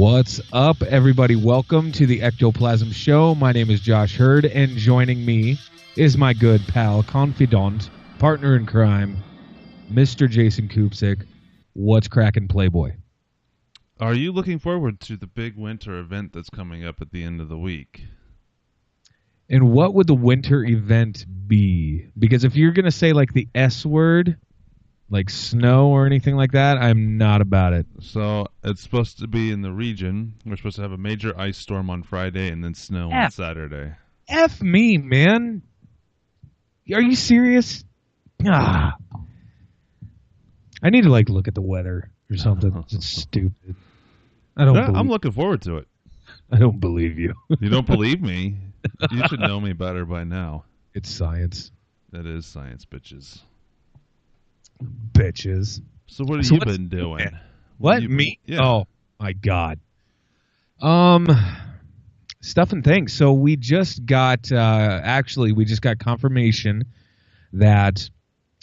What's up, everybody? Welcome to the Ectoplasm Show. My name is Josh Hurd, and joining me is my good pal, confidant, partner in crime, Mr. Jason Kupsik. What's cracking, Playboy? Are you looking forward to the big winter event that's coming up at the end of the week? And what would the winter event be? Because if you're going to say like the S word, like snow or anything like that, I'm not about it. So it's supposed to be in the region. We're supposed to have a major ice storm on Friday and then snow on Saturday. F me, man. Are you serious? I need to like look at the weather or something. It's stupid. I'm looking forward to it. I don't believe you. You don't believe me? You should know me better by now. It's science. That is science, bitches. Bitches. So what have you been doing? What? Me? Yeah. Oh, my God. Stuff and things. So we just got, confirmation that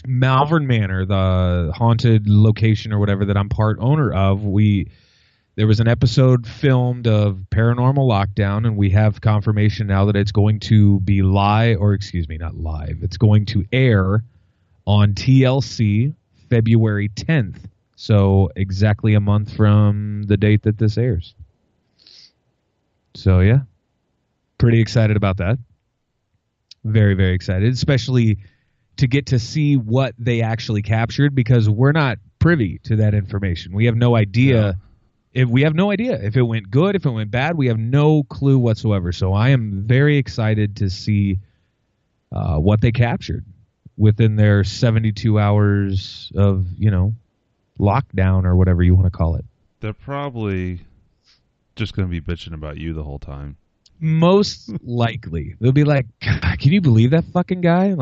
Malvern Manor, the haunted location or whatever that I'm part owner of, there was an episode filmed of Paranormal Lockdown, and we have confirmation now that it's going to be it's going to air on TLC February 10th. So exactly a month from the date that this airs. So yeah, pretty excited about that. Very, very excited, especially to get to see what they actually captured, because we're not privy to that information. We have no idea. If it went good, if it went bad, we have no clue whatsoever. So I am very excited to see what they captured within their 72 hours of, lockdown or whatever you want to call it. They're probably just going to be bitching about you the whole time. Most likely. They'll be like, God, can you believe that fucking guy?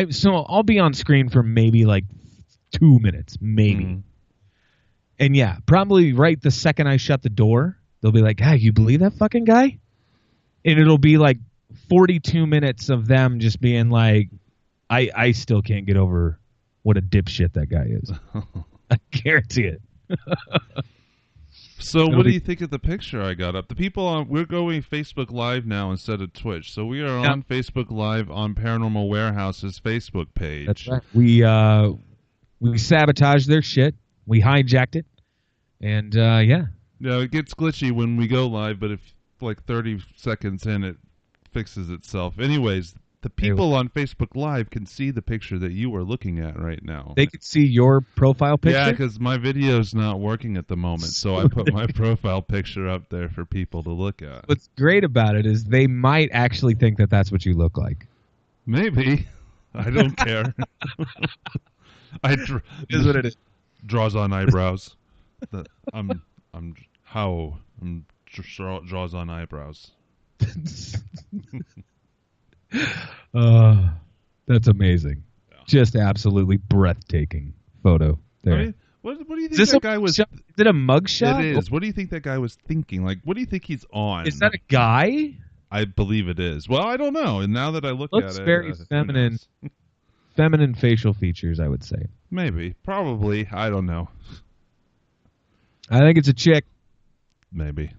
So I'll be on screen for maybe like 2 minutes, maybe. Mm-hmm. And yeah, probably right the second I shut the door, they'll be like, you believe that fucking guy? And it'll be like 42 minutes of them just being like, I still can't get over what a dipshit that guy is. I guarantee it. So what do you think of the picture I got up? The people we're going Facebook Live now instead of Twitch. So we are on Facebook Live on Paranormal Warehouse's Facebook page. That's right. We sabotaged their shit. We hijacked it. And yeah, it gets glitchy when we go live, but if like 30 seconds in, it fixes itself. Anyways, the people on Facebook Live can see the picture that you are looking at right now. They can see your profile picture? Yeah, because my video's not working at the moment, so I put my profile picture up there for people to look at. What's great about it is they might actually think that that's what you look like. Maybe. I don't care. Is what it is. Draws on eyebrows. Draws on eyebrows. That's amazing. Yeah. Just absolutely breathtaking photo there. I mean, what do you think that guy was? Is it a mugshot? It is. What do you think that guy was thinking? Like, what do you think he's on? Is that a guy? I believe it is. Well, I don't know. And now that I look at it, looks very feminine. Feminine facial features, I would say. Maybe. Probably. I don't know. I think it's a chick. Maybe.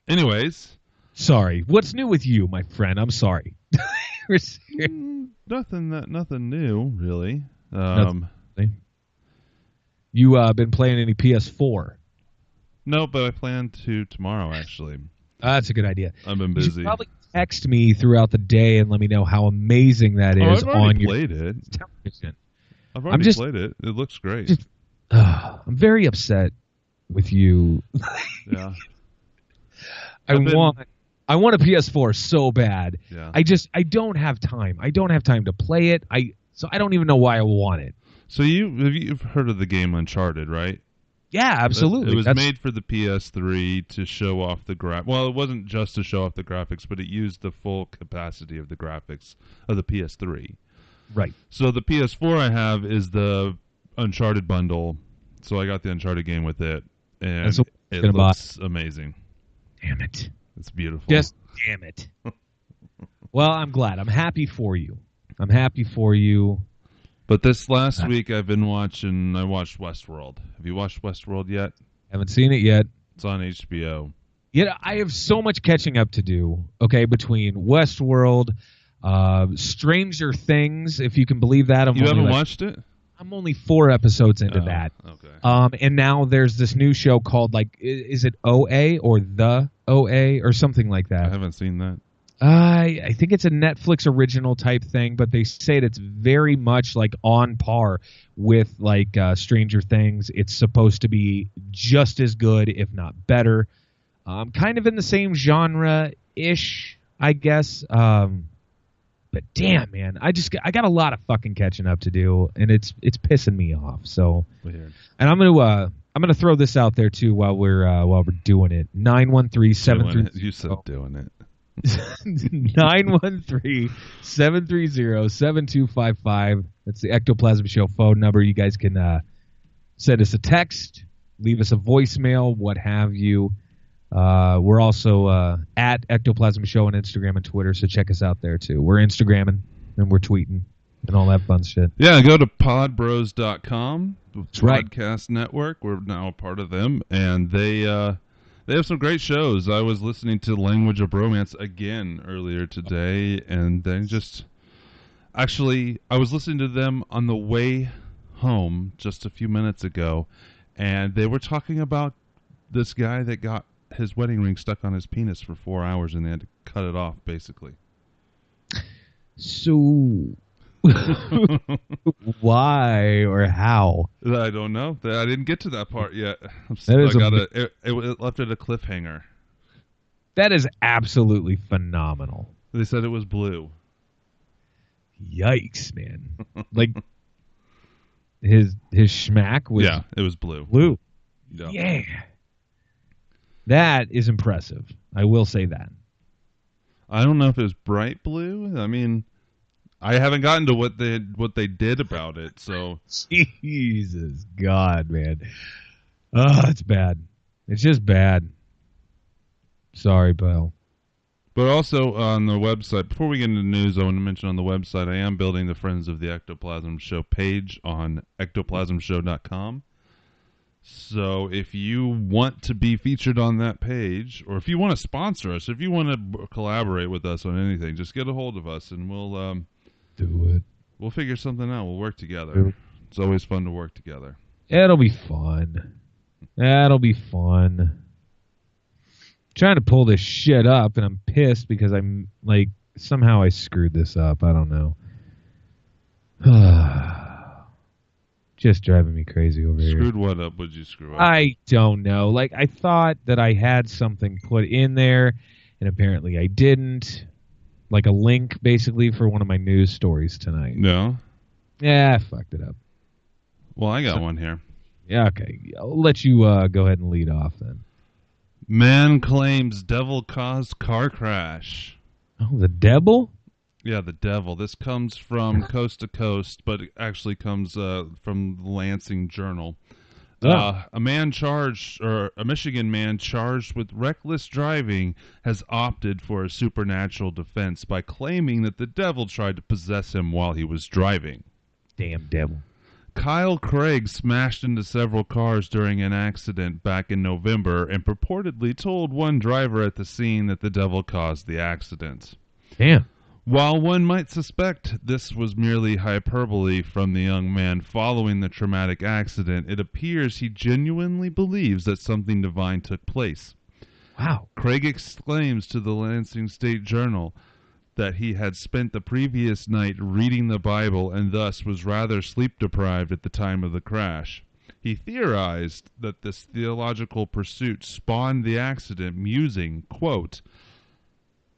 Anyways. Sorry. What's new with you, my friend? I'm sorry. Nothing new, really. You been playing any PS4? No, but I plan to tomorrow, actually. That's a good idea. I've been busy. You should probably text me throughout the day and let me know how amazing that is on your television. I've already played it. It looks great. I'm very upset with you. Yeah. I want a PS4 so bad. Yeah. I don't have time. I don't have time to play it. So I don't even know why I want it. So you've heard of the game Uncharted, right? Yeah, absolutely. It was made for the PS3 to show off the Well, it wasn't just to show off the graphics, but it used the full capacity of the graphics of the PS3. Right. So the PS4 I have is the Uncharted bundle. So I got the Uncharted game with it, and it looks amazing. Damn it. It's beautiful. Just damn it. Well, I'm glad. I'm happy for you. But this last week I watched Westworld. Have you watched Westworld yet? Haven't seen it yet. It's on HBO. Yeah, I have so much catching up to do. Okay, between Westworld, Stranger Things, if you can believe that. You haven't watched it? I'm only 4 episodes into that. Okay. And now there's this new show called, like, is it OA or The OA or something like that? I haven't seen that. I think it's a Netflix original type thing, but they say it's very much like on par with like Stranger Things. It's supposed to be just as good, if not better. Kind of in the same genre-ish, I guess. But damn, man, I got a lot of fucking catching up to do, and it's pissing me off. So, Weird. and I'm gonna throw this out there too while we're doing it. 913-730. You said doing it. 913-730-7255. That's the Ectoplasm Show phone number. You guys can send us a text, leave us a voicemail, what have you. We're also at Ectoplasm Show on Instagram and Twitter, so check us out there too. We're Instagramming and we're tweeting and all that fun shit. Yeah, go to podbros.com, Right. podcast network. We're now a part of them, and they have some great shows. I was listening to Language of Romance again earlier today, and they just... Actually, I was listening to them on the way home just a few minutes ago, and they were talking about this guy that got his wedding ring stuck on his penis for 4 hours, and they had to cut it off, basically. So... why or how? I don't know. I didn't get to that part yet. It left it a cliffhanger. That is absolutely phenomenal. They said it was blue. Yikes, man! Like his schmack was it was blue. Blue. Yeah. That is impressive. I will say that. I don't know if it was bright blue. I mean, I haven't gotten to what they did about it, so... Jesus God, man. Oh, it's bad. It's just bad. Sorry, pal. But also on the website, before we get into news, I want to mention on the website, I am building the Friends of the Ectoplasm Show page on ectoplasmshow.com. So if you want to be featured on that page, or if you want to sponsor us, if you want to collaborate with us on anything, just get a hold of us and we'll... do it. We'll figure something out. We'll work together. It's always fun to work together. It'll be fun. That'll be fun. Trying to pull this shit up, and I'm pissed because I'm like somehow I screwed this up. I don't know. Just driving me crazy over here. Screwed what up? What'd you screw up? I don't know. Like I thought that I had something put in there, and apparently I didn't. Like a link, basically, for one of my news stories tonight. No? Yeah, I fucked it up. Well, I got one here. Yeah, okay. I'll let you go ahead and lead off then. Man claims devil caused car crash. Oh, the devil? Yeah, the devil. This comes from Coast to Coast, but it actually comes from the Lansing Journal. A Michigan man charged with reckless driving has opted for a supernatural defense by claiming that the devil tried to possess him while he was driving. Damn devil. Kyle Craig smashed into several cars during an accident back in November and purportedly told one driver at the scene that the devil caused the accident. Damn. While one might suspect this was merely hyperbole from the young man following the traumatic accident, it appears he genuinely believes that something divine took place. Wow. Craig exclaims to the Lansing State Journal that he had spent the previous night reading the Bible and thus was rather sleep-deprived at the time of the crash. He theorized that this theological pursuit spawned the accident, musing, quote,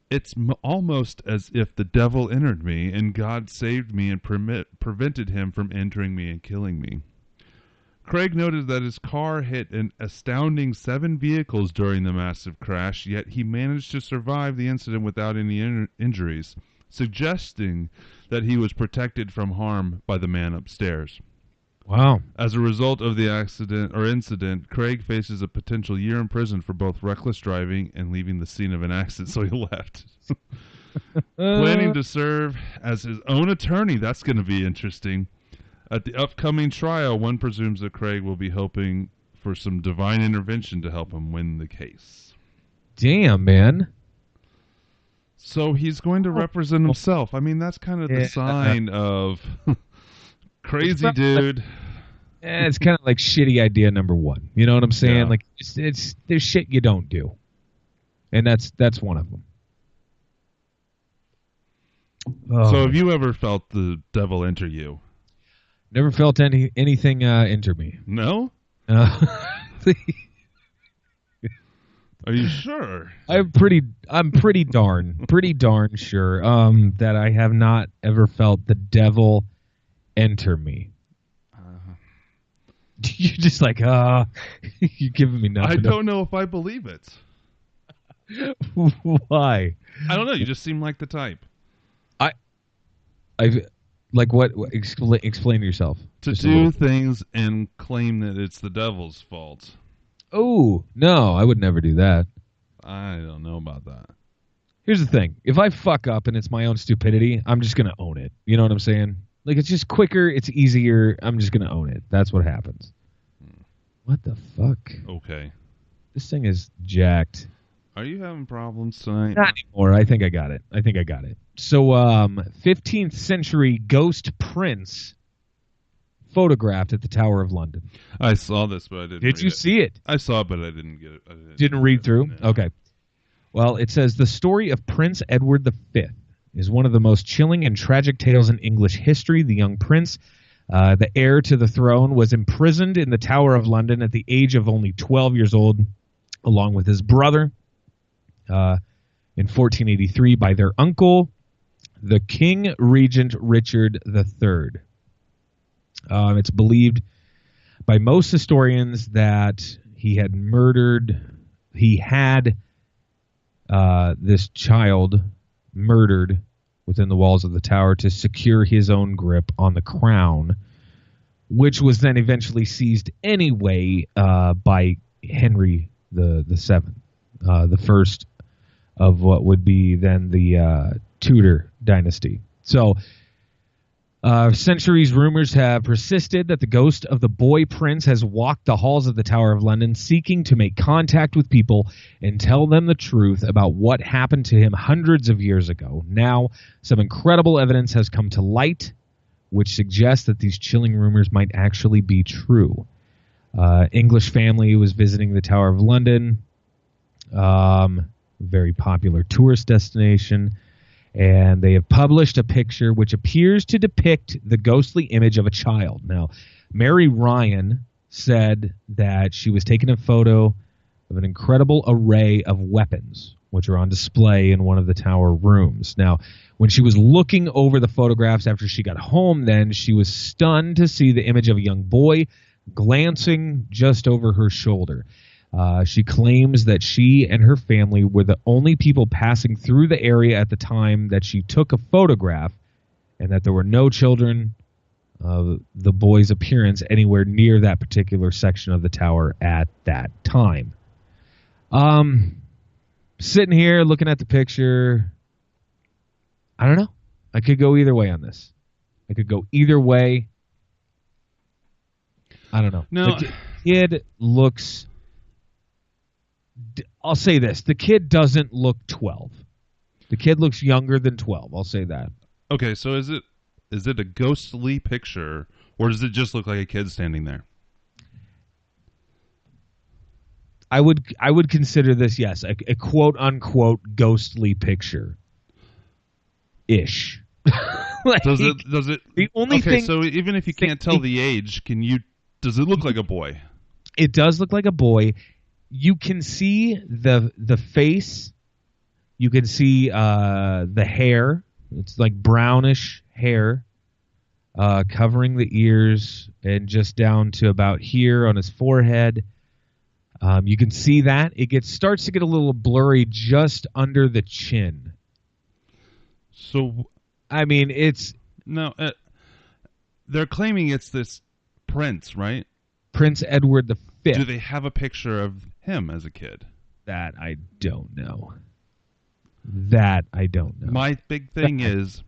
"It's almost as if the devil entered me and God saved me and prevented him from entering me and killing me." Craig noted that his car hit an astounding 7 vehicles during the massive crash, yet he managed to survive the incident without any injuries, suggesting that he was protected from harm by the man upstairs. Wow. As a result of the incident, Craig faces a potential year in prison for both reckless driving and leaving the scene of an accident, so he left. Planning to serve as his own attorney, that's going to be interesting. At the upcoming trial, one presumes that Craig will be hoping for some divine intervention to help him win the case. Damn, man. So he's going to represent himself. I mean, that's kind of the sign of crazy dude. It's kind of like shitty idea number one. You know what I'm saying? Yeah. Like it's there's shit you don't do, and that's one of them. Oh, So have you ever felt the devil enter you? never felt anything enter me. No? Are you sure? I'm pretty darn sure that I have not ever felt the devil enter me. You're just like, you're giving me nothing. I don't know if I believe it. Why? I don't know. You just seem like the type. I've like what? Explain yourself. To do things and claim that it's the devil's fault. Oh, no, I would never do that. I don't know about that. Here's the thing. If I fuck up and it's my own stupidity, I'm just going to own it. You know what I'm saying? Like, it's just quicker. It's easier. I'm just going to own it. That's what happens. What the fuck? Okay. This thing is jacked. Are you having problems tonight? Not anymore. I think I got it. So, 15th century ghost prince photographed at the Tower of London. I saw this, but I didn't Did read you it. see it? I saw it, but I didn't get it. Didn't read through? No. Okay. Well, it says the story of Prince Edward V is one of the most chilling and tragic tales in English history. The young prince, the heir to the throne, was imprisoned in the Tower of London at the age of only 12 years old, along with his brother, in 1483 by their uncle, the King Regent Richard III. It's believed by most historians that he had this child murdered within the walls of the tower to secure his own grip on the crown, which was then eventually seized anyway by Henry the Seventh, the first of what would be then the Tudor dynasty. So, centuries rumors have persisted that the ghost of the boy prince has walked the halls of the Tower of London seeking to make contact with people and tell them the truth about what happened to him hundreds of years ago. Now, some incredible evidence has come to light, which suggests that these chilling rumors might actually be true. English family was visiting the Tower of London, very popular tourist destination, and they have published a picture which appears to depict the ghostly image of a child. Now, Mary Ryan said that she was taking a photo of an incredible array of weapons, which are on display in one of the tower rooms. Now, when she was looking over the photographs after she got home, then she was stunned to see the image of a young boy glancing just over her shoulder. She claims that she and her family were the only people passing through the area at the time that she took a photograph, and that there were no children of the boy's appearance anywhere near that particular section of the tower at that time. Sitting here looking at the picture, I don't know. I could go either way on this. I don't know. No. The kid looks... I'll say this. The kid doesn't look 12. The kid looks younger than 12. I'll say that. Okay, so is it a ghostly picture, or does it just look like a kid standing there? I would consider this, yes, a quote unquote ghostly picture. Ish. Does it the only thing, so even if you can't tell the age, does it look like a boy? It does look like a boy. You can see the face. You can see the hair. It's like brownish hair covering the ears and just down to about here on his forehead. You can see that. It starts to get a little blurry just under the chin. So, I mean, it's... No, they're claiming it's this prince, right? Prince Edward V. Do they have a picture of him as a kid? That I don't know. My big thing is,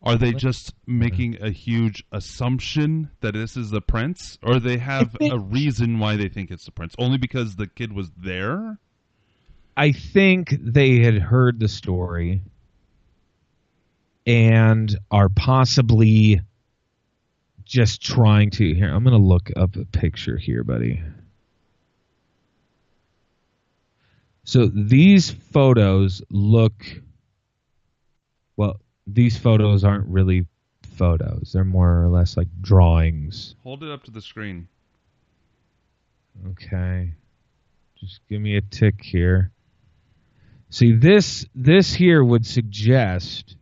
Are they just making a huge assumption that this is the prince, or they have a reason why they think it's the prince? Only because the kid was there? I think they had heard the story and are possibly just trying to... Here, I'm going to look up a picture here, buddy. So these photos look... Well, these photos aren't really photos. They're more or less like drawings. Hold it up to the screen. Okay. Just give me a tick here. See, this here would suggest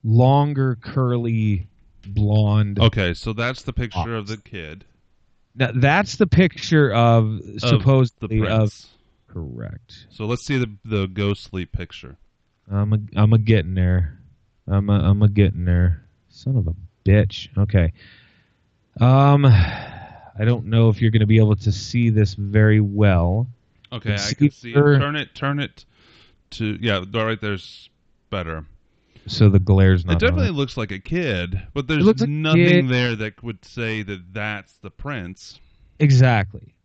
longer, curly, blonde... Okay, so that's the picture of the kid. Now, that's the picture of supposedly the prince. Correct. So let's see the ghostly picture. I'm a getting there. I'm a getting there. Son of a bitch. Okay. I don't know if you're going to be able to see this very well. Okay, I can see it. Turn it to... Yeah, right there's better. So the glare's not... It definitely looks like a kid, but there's nothing there that would say that that's the prince. Exactly.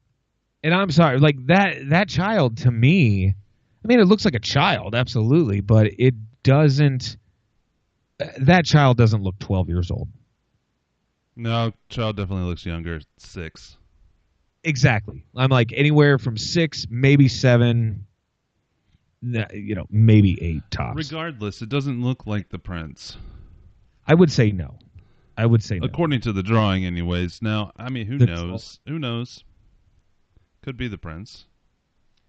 And I'm sorry, like that child to me, I mean, it looks like a child, absolutely, but it doesn't... That child doesn't look 12 years old. No, child definitely looks younger, 6. Exactly. I'm like anywhere from 6, maybe 7, maybe 8 tops. Regardless, it doesn't look like the prince. I would say no. According to the drawing, anyways. Now, I mean, who knows? Who knows? Could be the prince.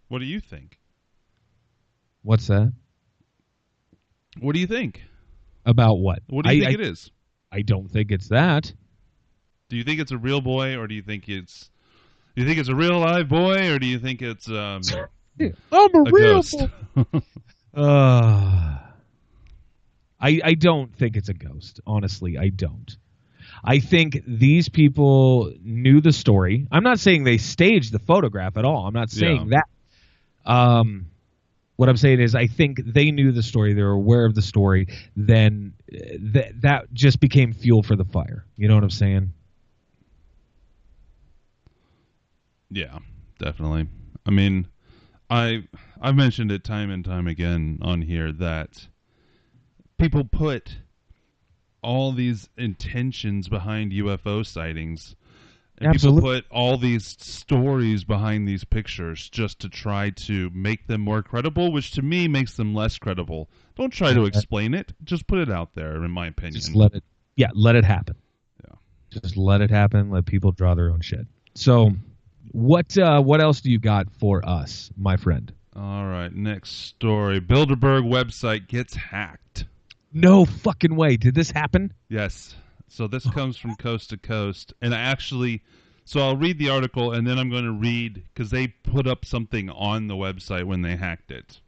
What do you think? What's that? What do you think? About what? What do you think it is? I don't think it's that. Do you think it's a real boy, or do you think it's a real live boy, or do you think it's I'm a real ghost? boy. I don't think it's a ghost. Honestly, I don't. I think these people knew the story. I'm not saying they staged the photograph at all. I'm not saying that. What I'm saying is I think they knew the story. They were aware of the story. Then that just became fuel for the fire. You know what I'm saying? Yeah, definitely. I mean, I've mentioned it time and time again on here that people put all these intentions behind UFO sightings. And Absolutely. People put all these stories behind these pictures just to try to make them more credible, which to me makes them less credible. Don't try to explain it. Just put it out there, in my opinion. Just let it happen. Yeah. Just let it happen. Let people draw their own shit. So what else do you got for us, my friend? All right, next story. Bilderberg website gets hacked. No fucking way. Did this happen? Yes. So this comes from Coast to Coast, and I'll read the article, and then I'm going to read, because they put up something on the website when they hacked it.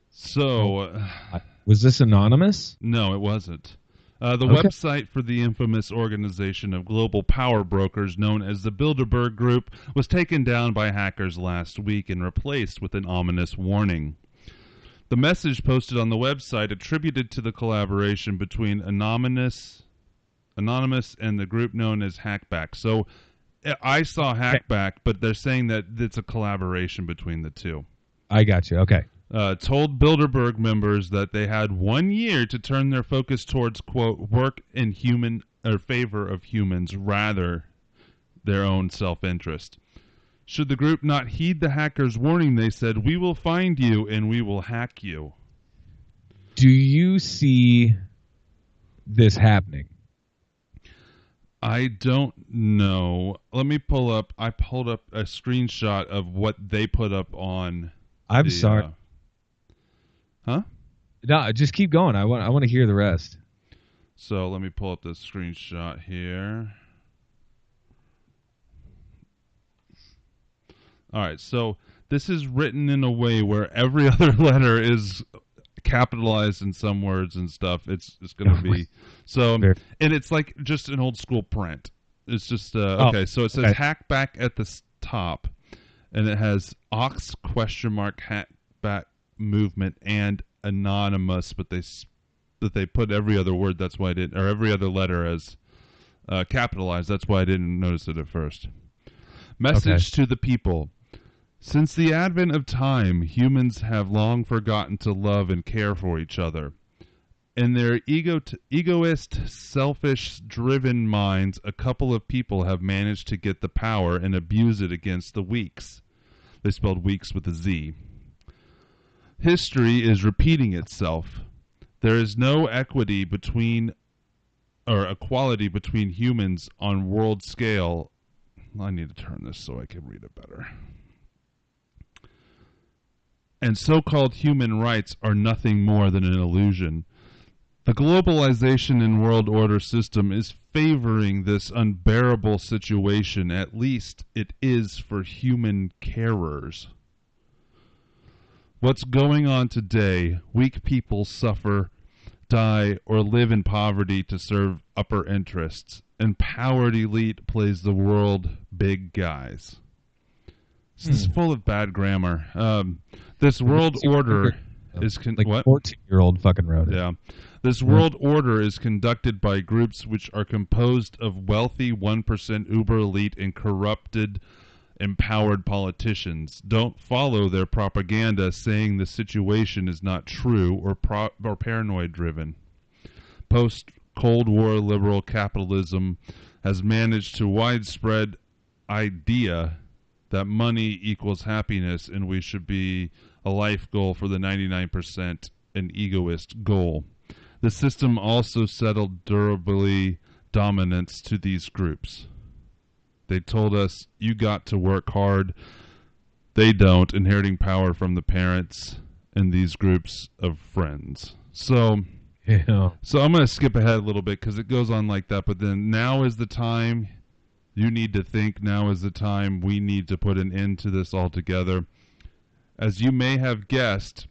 So... was this anonymous? No, it wasn't. The website for the infamous organization of global power brokers known as the Bilderberg Group was taken down by hackers last week and replaced with an ominous warning. The message posted on the website attributed to the collaboration between Anonymous and the group known as Hackback. So I saw Hackback, but they're saying that it's a collaboration between the two. I got you. Okay. Told Bilderberg members that they had 1 year to turn their focus towards, quote, work in favor of humans rather their own self-interest. Should the group not heed the hackers' warning, they said, we will find you and we will hack you. Do you see this happening? I don't know. Let me pull up. I pulled up a screenshot of what they put up on. I'm sorry. Huh? No, just keep going. I want to hear the rest. So let me pull up this screenshot here. All right. So this is written in a way where every other letter is capitalized in some words and stuff. It's going to be so, and it's like just an old school print. It's just okay. So it says hackback at the top, and it has Ox ? Hackback movement and anonymous, but they that they put every other word. That's why I didn't, or every other letter as capitalized. That's why I didn't notice it at first. Message to the people. Since the advent of time, humans have long forgotten to love and care for each other. In their egoist, selfish, driven minds, a couple of people have managed to get the power and abuse it against the weaks. They spelled weaks with a Z. History is repeating itself. There is no equality between humans on world scale. I need to turn this so I can read it better. And so-called human rights are nothing more than an illusion. The globalization and world order system is favoring this unbearable situation. At least it is for human carers. What's going on today? Weak people suffer, die, or live in poverty to serve upper interests. Empowered elite plays the world big guys. This is full of bad grammar. This world order is... what? 14-year-old fucking wrote it. Yeah. This world order is conducted by groups which are composed of wealthy 1% uber elite and corrupted, empowered politicians. Don't follow their propaganda saying the situation is not true or paranoid driven. Post-Cold War liberal capitalism has managed to widespread idea that money equals happiness and we should be a life goal for the 99%, an egoist goal. The system also settled durably dominance to these groups. They told us, you got to work hard. They don't, inheriting power from the parents and these groups of friends. So I'm going to skip ahead a little bit because it goes on like that. But then now is the time you need to think. Now is the time we need to put an end to this altogether. As you may have guessed,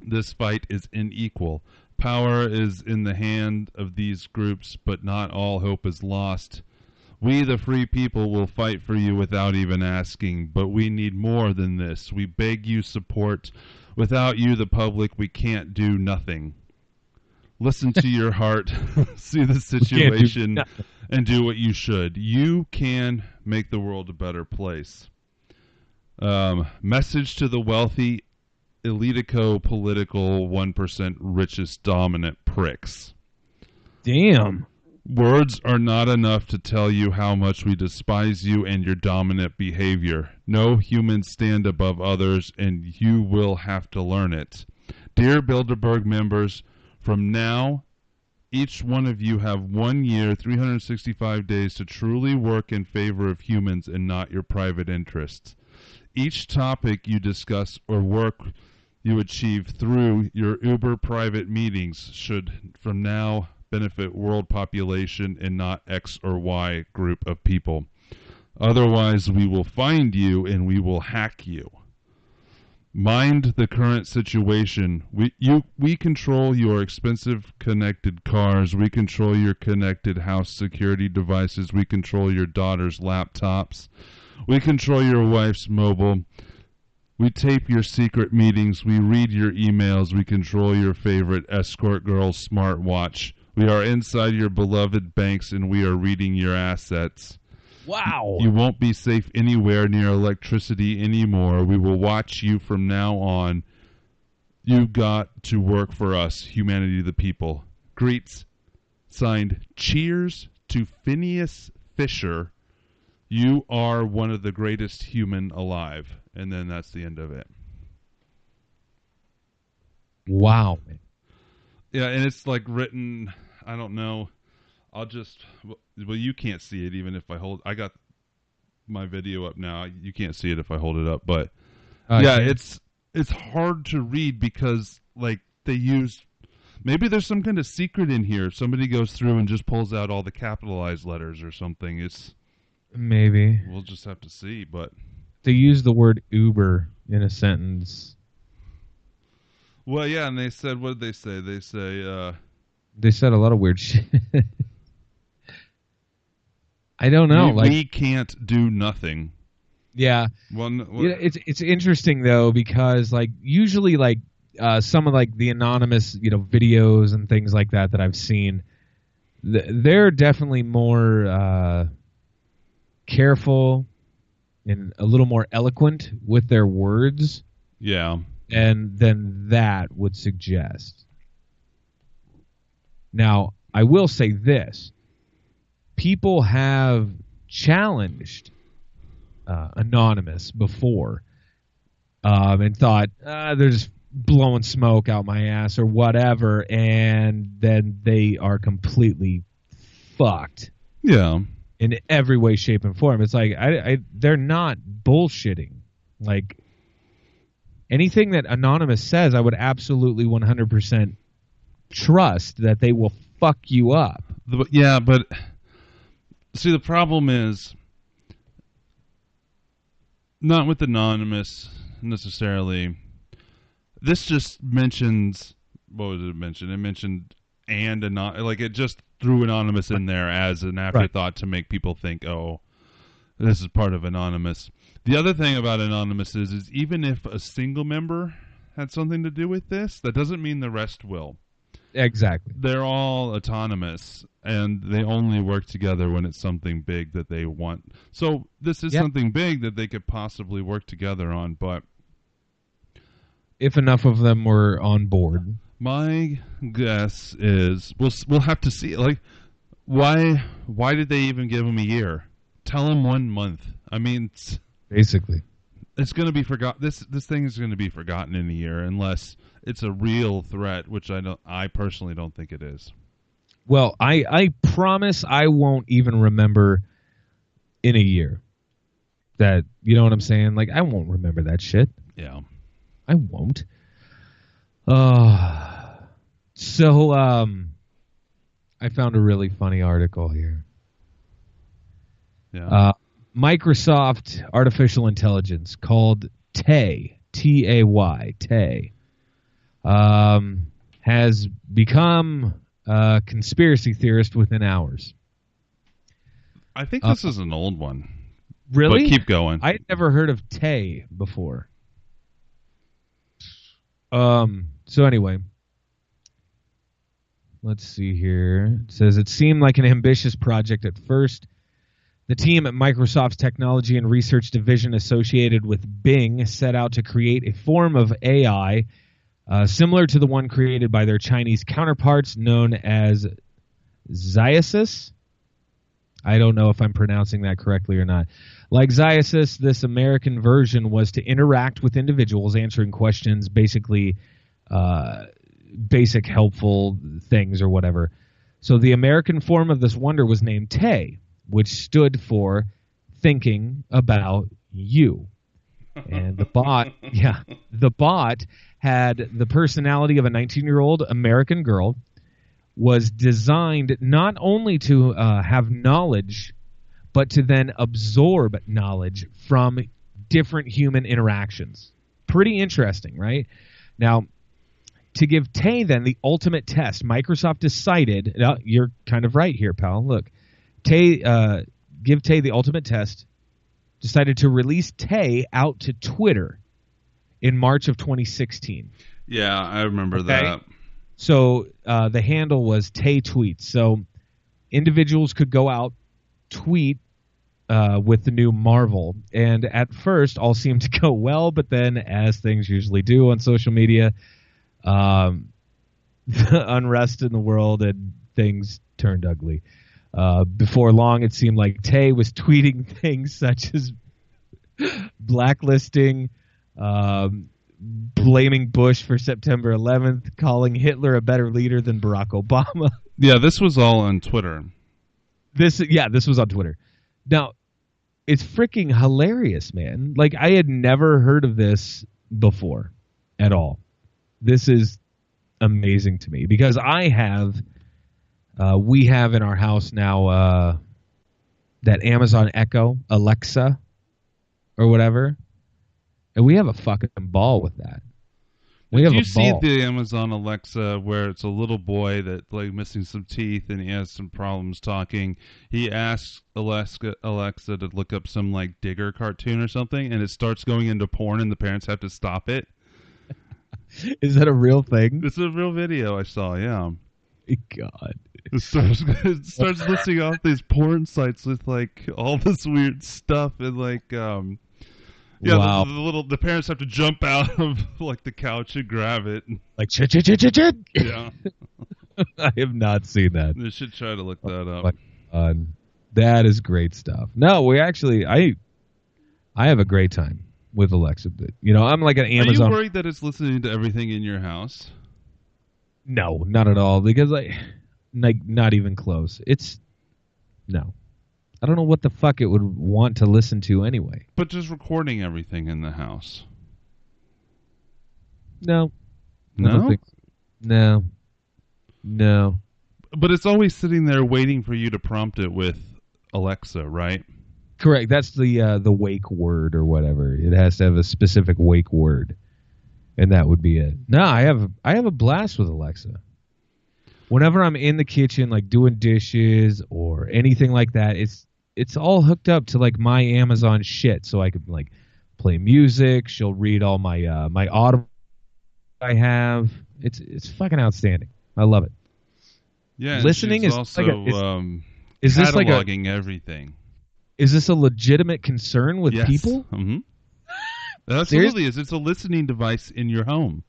this fight is unequal. Power is in the hand of these groups, but not all hope is lost. We, the free people, will fight for you without even asking, but we need more than this. We beg you support. Without you, the public, we can't do nothing. Listen to your heart, see the situation, and do what you should. You can make the world a better place. Message to the wealthy, elitico, political, 1% richest dominant pricks. Damn. Words are not enough to tell you how much we despise you and your dominant behavior. No humans stand above others, and you will have to learn it. Dear Bilderberg members, from now, each one of you have 1 year, 365 days to truly work in favor of humans and not your private interests. Each topic you discuss or work you achieve through your Uber private meetings should, from now, benefit world population and not X or Y group of people. Otherwise, we will find you and we will hack you. Mind the current situation. We control your expensive connected cars. We control your connected house security devices. We control your daughter's laptops. We control your wife's mobile. We tape your secret meetings. We read your emails. We control your favorite escort girl's smartwatch. We are inside your beloved banks, and we are reading your assets. Wow. You won't be safe anywhere near electricity anymore. We will watch you from now on. You've got to work for us, humanity the people. Greets. Signed, Cheers to Phineas Fisher. You are one of the greatest human alive. And then that's the end of it. Wow. Yeah, and it's like written, I don't know. I'll just, well, you can't see it even if I hold, I got my video up now. You can't see it if I hold it up, but yeah, it's hard to read because like they use, maybe there's some kind of secret in here. Somebody goes through and just pulls out all the capitalized letters or something. It's maybe we'll just have to see, but they use the word Uber in a sentence. Well, yeah, and they said, what did they say? They said a lot of weird shit. I don't know. We can't do nothing. Yeah. Well, it's interesting though because like usually like some of like the anonymous, videos and things like that I've seen, they're definitely more careful and a little more eloquent with their words. Yeah. And then that would suggest. Now, I will say this. People have challenged Anonymous before and thought, they're just blowing smoke out my ass or whatever, and then they are completely fucked. Yeah. In every way, shape, and form. It's like they're not bullshitting. Like anything that Anonymous says, I would absolutely 100% trust that they will fuck you up. Yeah, but see, the problem is not with Anonymous necessarily. This just mentions, what was it mentioned? It mentioned like it just threw Anonymous in there as an afterthought to make people think, oh, this is part of Anonymous. The other thing about Anonymous is even if a single member had something to do with this, that doesn't mean the rest will. Exactly. They're all autonomous, and they only work together when it's something big that they want. So this is something big that they could possibly work together on, but if enough of them were on board. My guess is we'll have to see. Like, why did they even give him a year? Tell him 1 month. I mean, basically, it's going to be forgotten. This thing is going to be forgotten in a year unless it's a real threat, which I personally don't think it is. Well, I promise I won't even remember in a year. That, you know what I'm saying? Like, I won't remember that shit. Yeah. I won't. So I found a really funny article here. Yeah. Microsoft artificial intelligence called Tay, T-A-Y, Tay, has become a conspiracy theorist within hours. I think this is an old one. Really? But keep going. I had never heard of Tay before. So anyway, let's see here. It says it seemed like an ambitious project at first. The team at Microsoft's Technology and Research Division associated with Bing set out to create a form of AI similar to the one created by their Chinese counterparts known as Xiaosis. I don't know if I'm pronouncing that correctly or not. Like Xiaosis, this American version was to interact with individuals answering questions, basically basic helpful things or whatever. So the American form of this wonder was named Tay, which stood for thinking about you. And the bot had the personality of a 19-year-old American girl, was designed not only to have knowledge, but to then absorb knowledge from different human interactions. Pretty interesting, right? Now, to give Tay then the ultimate test, Microsoft decided, you're kind of right here, pal. Look, give Tay the ultimate test, decided to release Tay out to Twitter in March of 2016. Yeah, I remember that. So the handle was Tay Tweets. So individuals could go out, tweet with the new Marvel. And at first, all seemed to go well, but then, as things usually do on social media, the unrest in the world and things turned ugly. Before long, it seemed like Tay was tweeting things such as blacklisting, blaming Bush for September 11th, calling Hitler a better leader than Barack Obama. Yeah, this was all on Twitter. This was on Twitter. Now, it's freaking hilarious, man. Like, I had never heard of this before at all. This is amazing to me because we have in our house now that Amazon Echo, Alexa, or whatever. And we have a fucking ball with that. Did you see the Amazon Alexa where it's a little boy that like missing some teeth and he has some problems talking? He asks Alexa to look up some like Digger cartoon or something, and it starts going into porn, and the parents have to stop it. Is that a real thing? It's a real video I saw, yeah. God. It starts listing off these porn sites with like all this weird stuff and like yeah, Wow. the parents have to jump out of like the couch and grab it. Like chit chit chit chit chit. Yeah. I have not seen that. They should try to look that up. But, that is great stuff. No, we actually I have a great time with Alexa. But, I'm like an Amazon. Are you worried that it's listening to everything in your house? No, not at all. Because not even close. No. I don't know what the fuck it would want to listen to anyway. But just recording everything in the house. No. No? No. But it's always sitting there waiting for you to prompt it with Alexa, right? Correct. That's the wake word or whatever. It has to have a specific wake word, and that would be it. No, I have a blast with Alexa. Whenever I'm in the kitchen, like doing dishes or anything like that, it's all hooked up to like my Amazon shit, so I could like play music. She'll read all my my Audible I have. It's fucking outstanding. I love it. Yeah, listening is also like is this like cataloging everything. Is this a legitimate concern with Yes. people? Mm-hmm. It absolutely is. It's a listening device in your home.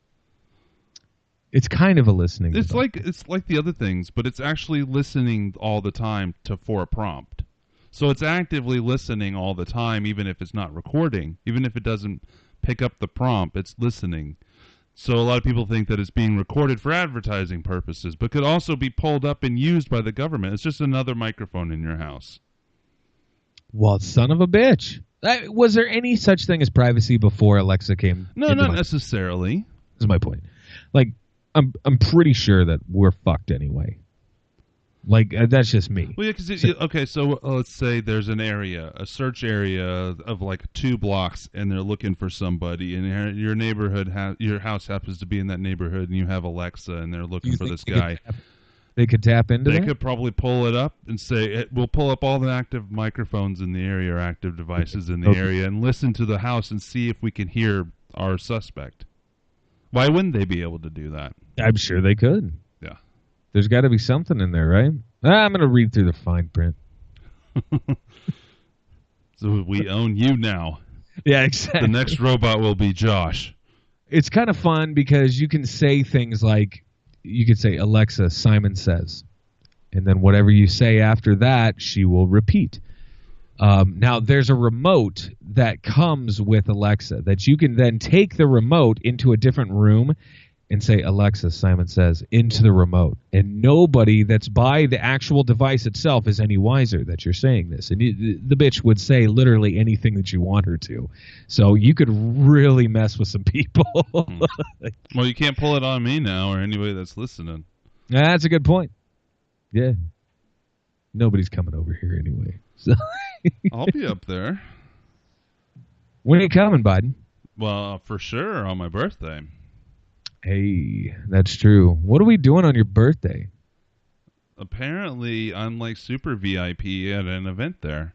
It's kind of a listening It's device. it's like the other things, but it's actually listening all the time for a prompt. So it's actively listening all the time, even if it's not recording, even if it doesn't pick up the prompt, it's listening. So a lot of people think that it's being recorded for advertising purposes, but could also be pulled up and used by the government. It's just another microphone in your house. Well, son of a bitch. Was there any such thing as privacy before Alexa came? No, not necessarily. This is my point. Like, I'm pretty sure that we're fucked anyway. Like, that's just me. Well, yeah, because so let's say there's an area, a search area of like 2 blocks, and they're looking for somebody, and your neighborhood, your house happens to be in that neighborhood, and you have Alexa, and they're looking for this guy. They could tap into that? They could probably pull it up and say, we'll pull up all the active microphones in the area or active devices in the area and listen to the house and see if we can hear our suspect. Why wouldn't they be able to do that? I'm sure they could. Yeah. There's got to be something in there, right? I'm going to read through the fine print. So we own you now. Yeah, exactly. The next robot will be Josh. It's kind of fun because you can say things like, you could say, Alexa, Simon says. And then whatever you say after that, she will repeat. Now, there's a remote that comes with Alexa that you can then take the remote into a different room and say, Alexa, Simon says, into the remote. And nobody that's by the actual device itself is any wiser that you're saying this. And the bitch would say literally anything that you want her to. So you could really mess with some people. Well, you can't pull it on me now or anybody that's listening. That's a good point. Yeah. Nobody's coming over here anyway. So I'll be up there. When are you coming, Biden? Well, for sure on my birthday. Hey, that's true. What are we doing on your birthday? Apparently, I'm like super VIP at an event there.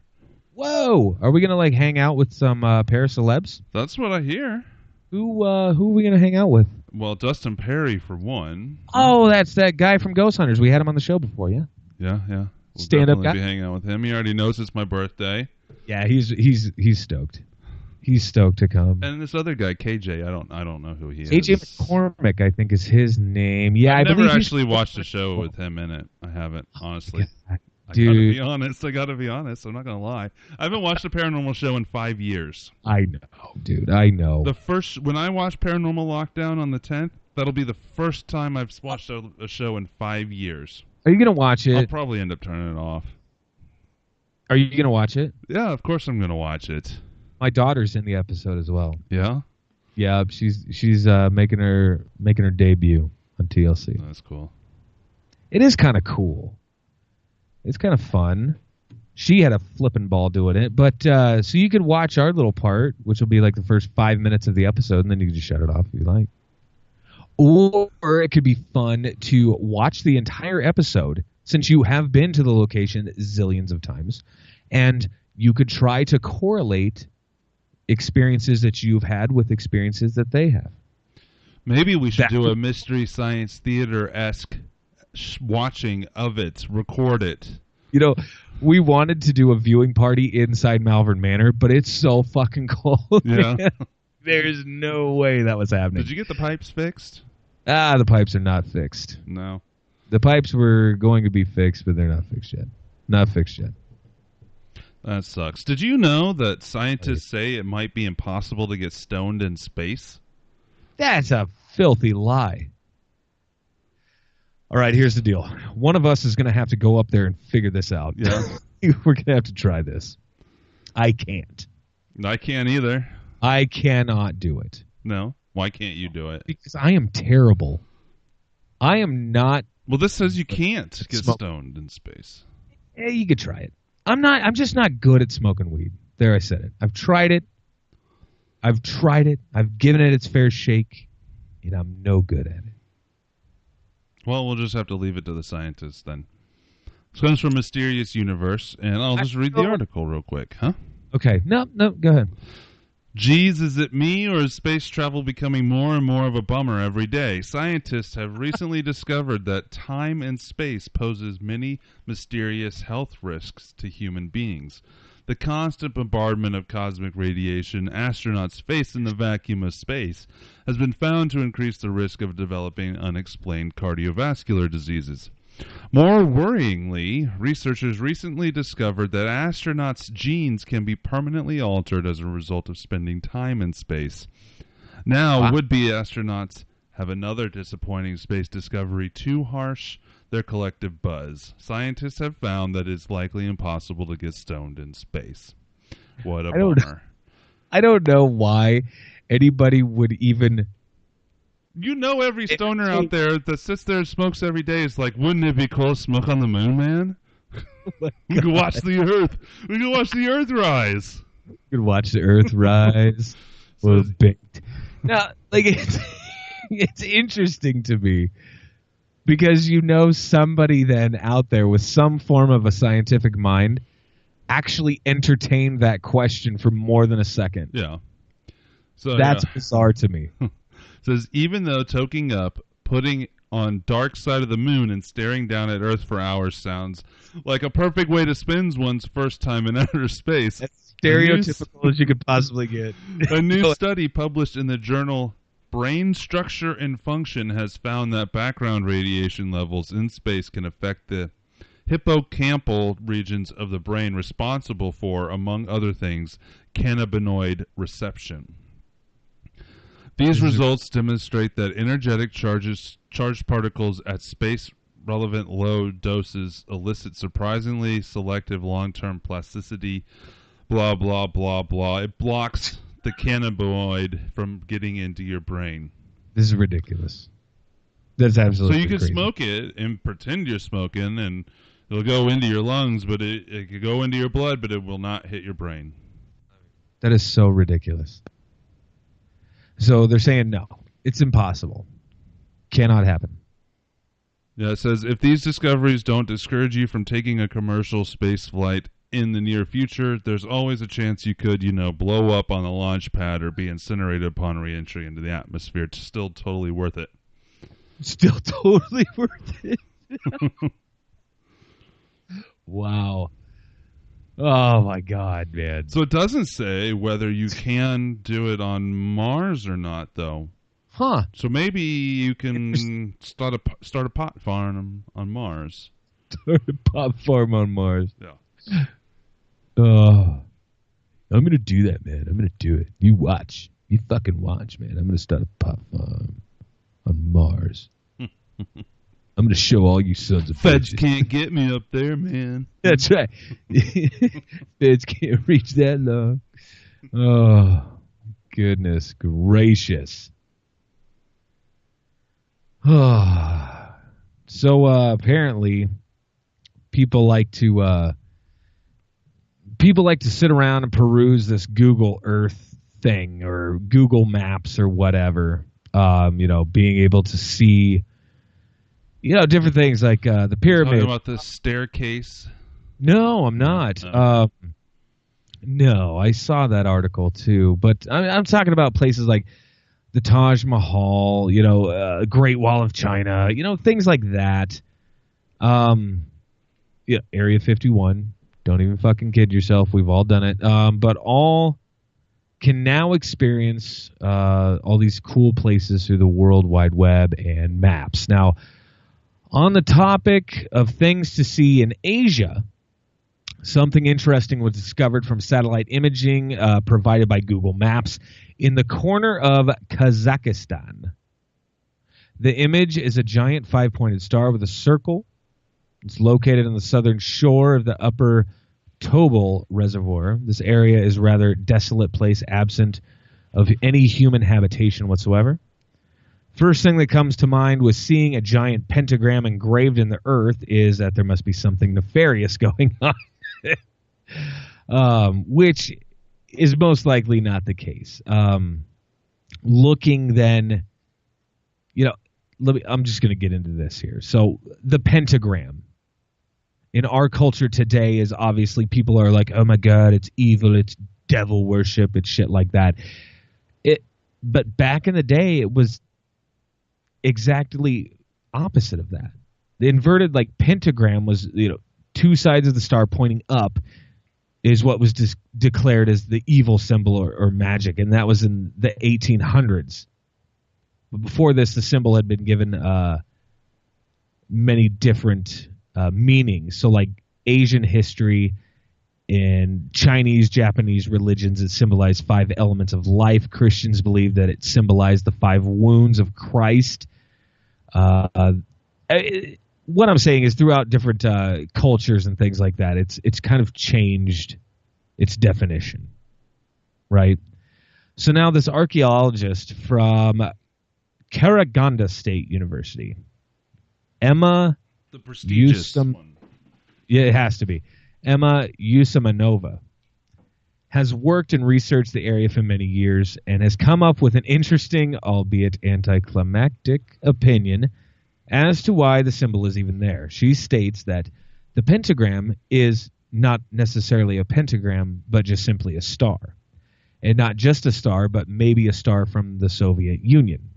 Whoa! Are we gonna like hang out with some paracelebs? That's what I hear. Who are we gonna hang out with? Well, Dustin Perry for one. Oh, that's that guy from Ghost Hunters. We had him on the show before, yeah. Yeah. We'll Stand-up guy. Be hanging out with him. He already knows it's my birthday. Yeah, he's stoked. He's stoked to come. And this other guy, KJ, I don't know who he is. KJ McCormick, I think, is his name. Yeah, I've never actually watched a show with him in it. I haven't, honestly. Dude. I gotta be honest. I'm not gonna lie. I haven't watched a paranormal show in 5 years. I know, dude. I know. When I watch Paranormal Lockdown on the 10th, that'll be the first time I've watched a show in 5 years. Are you gonna watch it? I'll probably end up turning it off. Are you gonna watch it? Yeah, of course I'm gonna watch it. My daughter's in the episode as well. Yeah? Yeah, she's making her debut on TLC. That's cool. It is kind of cool. It's kind of fun. She had a flipping ball doing it, but so you could watch our little part, which will be like the first 5 minutes of the episode, and then you can just shut it off if you like. Or it could be fun to watch the entire episode, since you have been to the location zillions of times, and you could try to correlate experiences that you've had with experiences that they have. Maybe we should do a Mystery Science Theater-esque watching of it, record it. You know, we wanted to do a viewing party inside Malvern Manor, but it's so fucking cold. Yeah. There's no way that was happening. Did you get the pipes fixed? The pipes are not fixed. No. The pipes were going to be fixed, but they're not fixed yet. Not fixed yet. That sucks. Did you know that scientists say it might be impossible to get stoned in space? That's a filthy lie. All right, here's the deal. One of us is going to have to go up there and figure this out. Yeah. We're going to have to try this. I can't. I can't either. I cannot do it. No? Why can't you do it? Because I am terrible. I am not. Well, this says you can't get stoned in space. Yeah, you could try it. I'm just not good at smoking weed. There, I said it. I've tried it. I've given it its fair shake, and I'm no good at it. Well, we'll just have to leave it to the scientists then. This comes from Mysterious Universe, and I'll just read the article real quick, huh? Okay. No, go ahead. Geez, is it me, or is space travel becoming more and more of a bummer every day? Scientists have recently discovered that time and space poses many mysterious health risks to human beings. The constant bombardment of cosmic radiation astronauts face in the vacuum of space has been found to increase the risk of developing unexplained cardiovascular diseases. More worryingly, researchers recently discovered that astronauts' genes can be permanently altered as a result of spending time in space. Now, would-be astronauts have another disappointing space discovery too harsh their collective buzz. Scientists have found that it's likely impossible to get stoned in space. What a bummer. I don't know why anybody would even... You know, every stoner out there that sits there and smokes every day is like, wouldn't it be cool to smoke on the moon, man? We could watch the Earth. We could watch the Earth rise. We could watch the Earth rise. Well, baked. Now, like, it's interesting to me because you know somebody then out there with some form of a scientific mind actually entertained that question for more than a second. Yeah. So that's bizarre to me. Says, even though toking up, putting on dark side of the moon and staring down at Earth for hours sounds like a perfect way to spend one's first time in outer space. As stereotypical as you could possibly get. A new study published in the journal Brain Structure and Function has found that background radiation levels in space can affect the hippocampal regions of the brain responsible for, among other things, cannabinoid reception. These results demonstrate that energetic charged particles at space-relevant low doses elicit surprisingly selective long-term plasticity, blah, blah, blah, blah. It blocks the cannabinoid from getting into your brain. This is ridiculous. That's absolutely So you can crazy. smoke it and pretend you're smoking, and it'll go into your lungs, but it could go into your blood, but it will not hit your brain. That is so ridiculous. So they're saying no. It's impossible. Cannot happen. Yeah, it says, if these discoveries don't discourage you from taking a commercial space flight in the near future, there's always a chance you could, blow up on the launch pad or be incinerated upon re-entry into the atmosphere. It's still totally worth it. Still totally worth it. Wow. Oh, my God, man. So it doesn't say whether you can do it on Mars or not, though. Huh. So maybe you can start a pot farm on Mars. Start a pot farm on Mars. Yeah. I'm going to do that, man. I'm going to do it. You watch. You fucking watch, man. I'm going to start a pot farm on Mars. I'm going to show all you sons of Feds bitches. can't get me up there, man. That's right. Feds can't reach that low. Oh, goodness gracious. So apparently people like to sit around and peruse this Google Earth thing or Google Maps or whatever. Being able to see different things like the pyramid. Talking about the staircase? No, I'm not. No, I saw that article too. But I'm talking about places like the Taj Mahal, Great Wall of China, things like that. Yeah, Area 51. Don't even fucking kid yourself. We've all done it. But all can now experience all these cool places through the World Wide Web and maps. Now, on the topic of things to see in Asia, something interesting was discovered from satellite imaging provided by Google Maps in the corner of Kazakhstan. The image is a giant five-pointed star with a circle. It's located on the southern shore of the upper Tobol Reservoir. This area is a rather desolate place, absent of any human habitation whatsoever. First thing that comes to mind with seeing a giant pentagram engraved in the earth is that there must be something nefarious going on, which is most likely not the case. Looking then, I'm just going to get into this here. So the pentagram in our culture today is obviously people are like, oh my God, it's evil, it's devil worship, it's shit like that. But back in the day, it was exactly opposite of that. The inverted pentagram was, two sides of the star pointing up is what was declared as the evil symbol or magic, and that was in the 1800s. But before this, the symbol had been given many different meanings. So Asian history and Chinese, Japanese religions, it symbolized 5 elements of life. Christians believe that it symbolized the 5 wounds of Christ. What I'm saying is throughout different cultures and things like that, it's kind of changed its definition, right? So now this archaeologist from Karaganda State University, Emma, the prestigious one. Yeah, it has to be. Emma Yusamanova has worked and researched the area for many years and has come up with an interesting, albeit anticlimactic, opinion as to why the symbol is even there. She states that the pentagram is not necessarily a pentagram, but just simply a star. And not just a star, but maybe a star from the Soviet Union.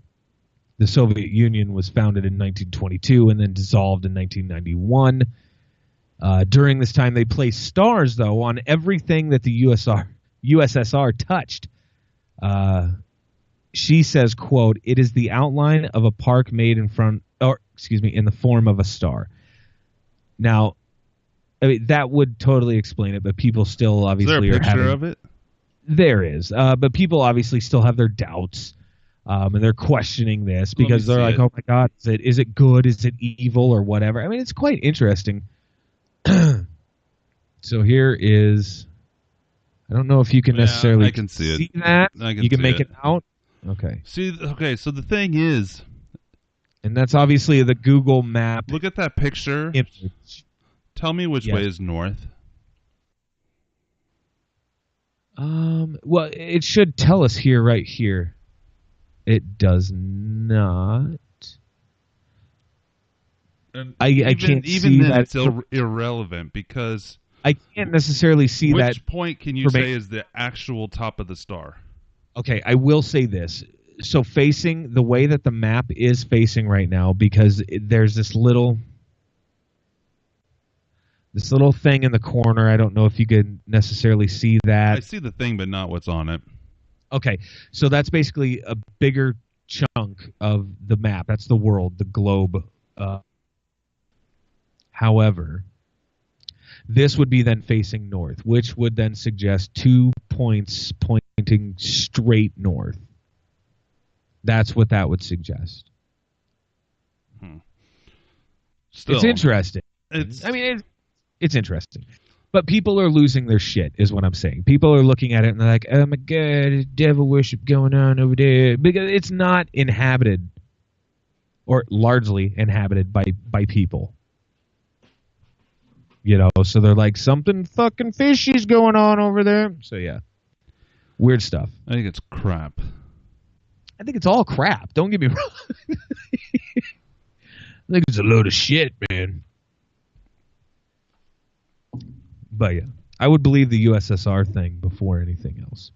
The Soviet Union was founded in 1922 and then dissolved in 1991. During this time, they placed stars, though, on everything that the USSR touched. She says, quote, "It is the outline of a park made in the form of a star." Now, I mean, that would totally explain it, but people still obviously is there a picture of it? There is, but people obviously still have their doubts. And they're questioning this because they're like, oh my God, is it good? Is it evil or whatever? I mean, it's quite interesting. So here is, I don't know if you can necessarily I can see that. You can make it out. Okay. So the thing is, and that's obviously the Google map. Look at that picture. Image. Tell me which way is north. Well, it should tell us here, right here. It does not. And I can't even see then that. It's irrelevant because I can't necessarily see that. Which point can you say is the actual top of the star? Okay, I will say this. So facing the way that the map is facing right now, because there's this little thing in the corner. I don't know if you could necessarily see that. I see the thing, but not what's on it. Okay, so that's basically a bigger chunk of the map. That's the world, the globe. However, this would be then facing north, which would then suggest 2 points pointing straight north. That's what that would suggest. Still, it's interesting. It's interesting. But people are losing their shit, is what I'm saying. People are looking at it and they're like, oh my God, there's devil worship going on over there. Because it's not inhabited, or largely inhabited by people. So they're like, something fucking fishy's going on over there. So yeah, weird stuff. I think it's crap. I think it's all crap. Don't get me wrong. I think it's a load of shit, man. But yeah, I would believe the USSR thing before anything else.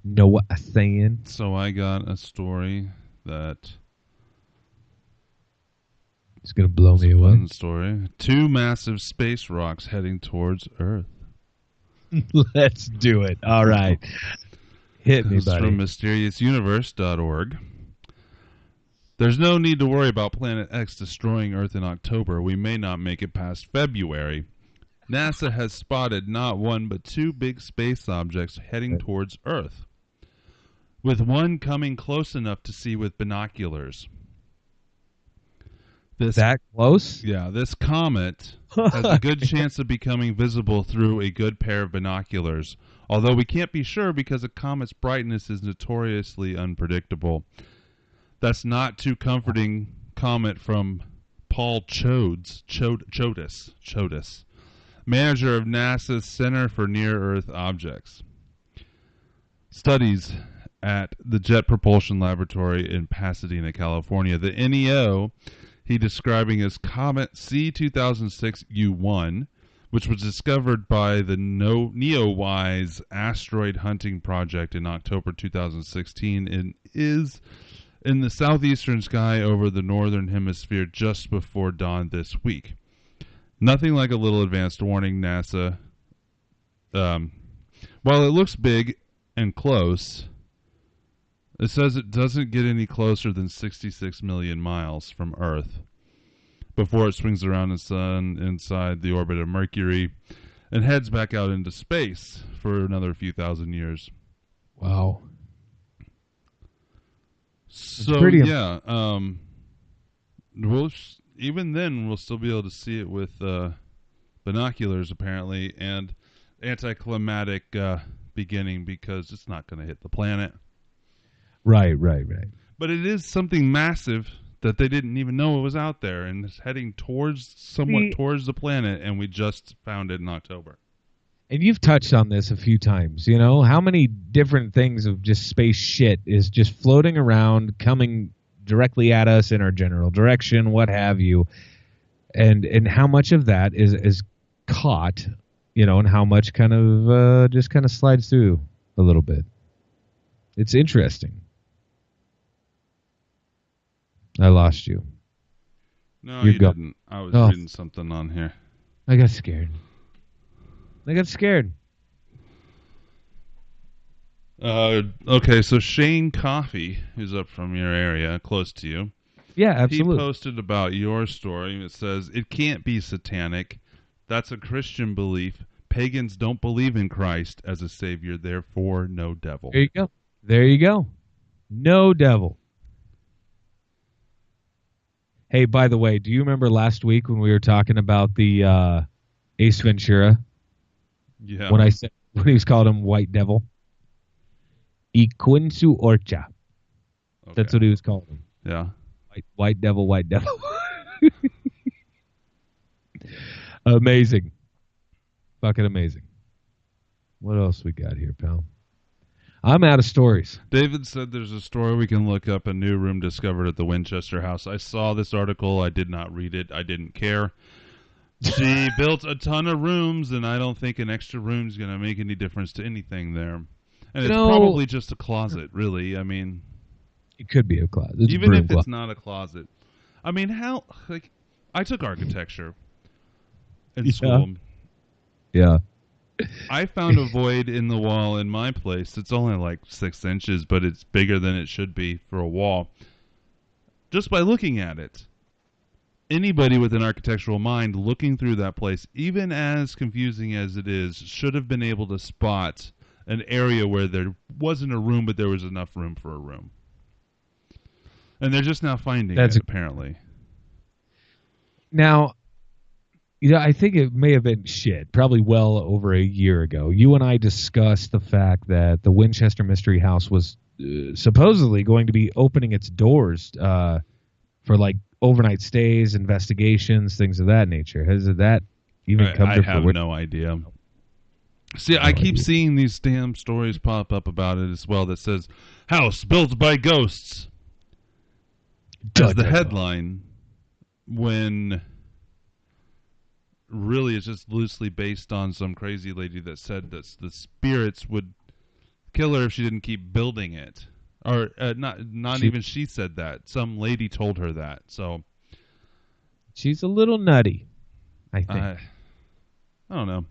Know what I'm saying? So I got a story that It's gonna blow is me a away. fun story. 2 massive space rocks heading towards Earth. Let's do it. All right. Hit me, It's from buddy. MysteriousUniverse.org. There's no need to worry about Planet X destroying Earth in October. We may not make it past February. NASA has spotted not one but 2 big space objects heading towards Earth, with one coming close enough to see with binoculars. That close? Yeah, this comet has a good chance of becoming visible through a good pair of binoculars, although we can't be sure because a comet's brightness is notoriously unpredictable. That's not too comforting comment from Paul Chodes, manager of NASA's Center for Near-Earth Objects. Studies at the Jet Propulsion Laboratory in Pasadena, California. The NEO he describing as Comet C2006-U1, which was discovered by the NEOWISE asteroid hunting project in October 2016 and is in the southeastern sky over the northern hemisphere just before dawn this week. Nothing like a little advanced warning, NASA. While it looks big and close, it says it doesn't get any closer than 66 million miles from Earth before it swings around the sun inside the orbit of Mercury and heads back out into space for another few thousand years. Wow. So yeah, even then we'll still be able to see it with binoculars apparently, and anticlimactic beginning because it's not going to hit the planet. Right. But it is something massive that they didn't even know it was out there, and it's heading towards the planet, and we just found it in October. And you've touched on this a few times, you know, how many different things of just space shit is just floating around, coming directly at us in our general direction, what have you. And how much of that is caught, you know, and how much kind of just kind of slides through a little bit. It's interesting. I lost you. No, you didn't. I was reading something on here. I got scared. Okay, so Shane Coffey, who's up from your area, close to you. Yeah, absolutely. He posted about your story. It says, it can't be satanic. That's a Christian belief. Pagans don't believe in Christ as a savior, therefore no devil. There you go. No devil. Hey, by the way, do you remember last week when we were talking about the Ace Ventura? Yeah. When he was called him White Devil? Iquinsu Orcha. Okay. That's what he was called him. Yeah. White Devil. Amazing. Fucking amazing. What else we got here, pal? I'm out of stories. David said there's a story we can look up, a new room discovered at the Winchester house. I saw this article. I did not read it. I didn't care. She built a ton of rooms, and I don't think an extra room is going to make any difference to anything there. And it's probably just a closet, really. I mean, it could be a closet. Even if it's not a closet. I mean, how, like, I took architecture in school. Yeah. I found a void in the wall in my place. It's only like 6 inches, but it's bigger than it should be for a wall. Just by looking at it. Anybody with an architectural mind looking through that place, even as confusing as it is, should have been able to spot an area where there wasn't a room, but there was enough room for a room. And they're just now finding it, apparently. Now, you know, I think it may have been probably well over a year ago. You and I discussed the fact that the Winchester Mystery House was supposedly going to be opening its doors for like overnight stays, investigations, things of that nature. Has that even come to fruition? I have no idea. See, I keep seeing these damn stories pop up about it as well that says, house built by ghosts as the headline, when really it's just loosely based on some crazy lady that said that the spirits would Kill her if she didn't keep building it. Or not even she said that. Some lady told her that. So she's a little nutty, I think. I don't know.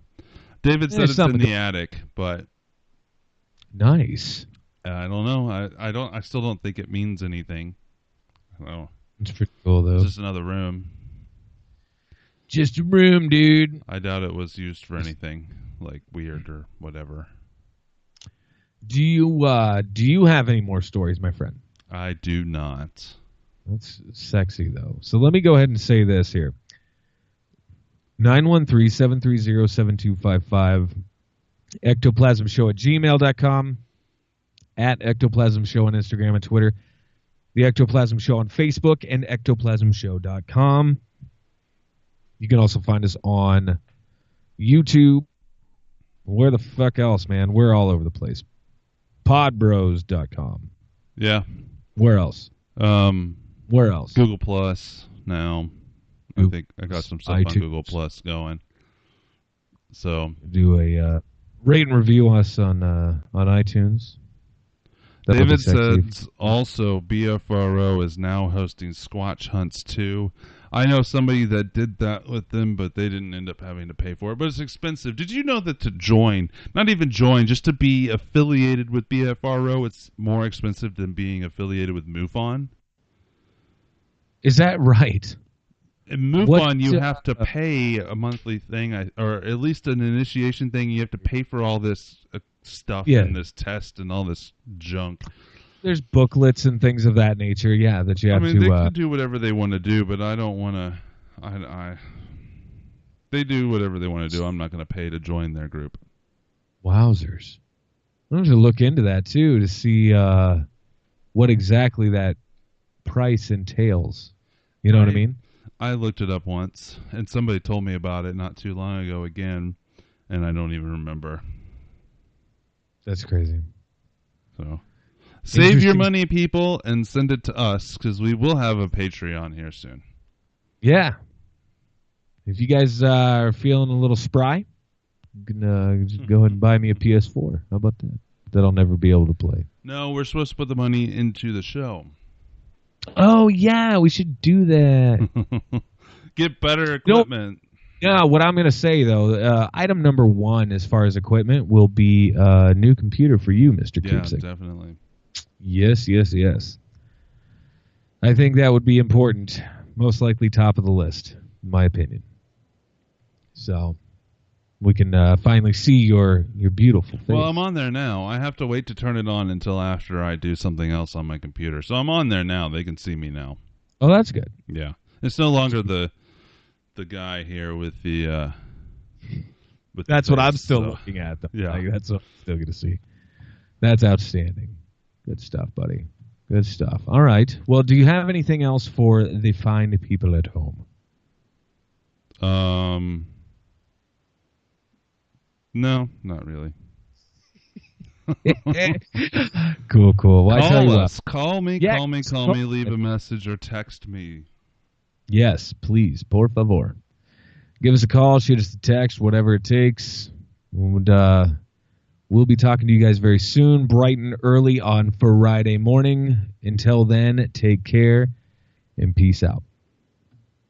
David said There's it's in something the attic, but nice. I don't know. I still don't think it means anything. I don't know. It's pretty cool though. It's just another room. Just a room, dude. I doubt it was used for anything like weird or whatever. Do you have any more stories, my friend? I do not. That's sexy though. So let me go ahead and say this here. 913-730-7255. ectoplasmshow@gmail.com. At Ectoplasm Show on Instagram and Twitter. The Ectoplasm Show on Facebook and ectoplasmshow.com. You can also find us on YouTube. Where the fuck else, man? We're all over the place. Podbros.com. Yeah. Where else? Where else? Google Plus now. I think I got some stuff iTunes. on Google Plus going. So Do a rate and review us on iTunes. That'll David be sexy. says also BFRO is now hosting Squatch Hunts 2. I know somebody that did that with them, but they didn't end up having to pay for it. But it's expensive. Did you know that to join, not even join, just to be affiliated with BFRO, it's more expensive than being affiliated with MUFON? Is that right? In MUFON, you have to pay a monthly thing, or at least an initiation thing. You have to pay for all this stuff and this test and all this junk. There's booklets and things of that nature, yeah, that you have to... they can do whatever they want to do, but I don't want to... They do whatever they want to do. I'm not going to pay to join their group. Wowzers. I'm going to look into that, too, to see what exactly that price entails. You know what I mean? I looked it up once, and somebody told me about it not too long ago again, and I don't even remember. That's crazy. So, save your money, people, and send it to us, because we will have a Patreon here soon. Yeah. If you guys are feeling a little spry, you can just go ahead and buy me a PS4. How about that? That I'll never be able to play. No, we're supposed to put the money into the show. Oh, yeah, we should do that. Get better equipment. Yeah, what I'm going to say, though, item number one as far as equipment will be a new computer for you, Mr. Keepsake. Yeah, definitely. Yes. I think that would be important. Most likely top of the list, in my opinion. So we can finally see your beautiful face. Well, I'm on there now. I have to wait to turn it on until after I do something else on my computer. So I'm on there now. They can see me now. Oh, that's good. Yeah. It's no longer the guy here with the that's what I'm still looking at, though. Yeah. That's what I'm still going to see. That's outstanding. Good stuff, buddy. Good stuff. All right. Well, do you have anything else for the fine people at home? No, not really. Cool. Well, call us. Call me. Yeah, call me. Leave a message or text me. Yes, please. Por favor. Give us a call, shoot us a text, whatever it takes. And, we'll be talking to you guys very soon, bright and early on Friday morning. Until then, take care and peace out.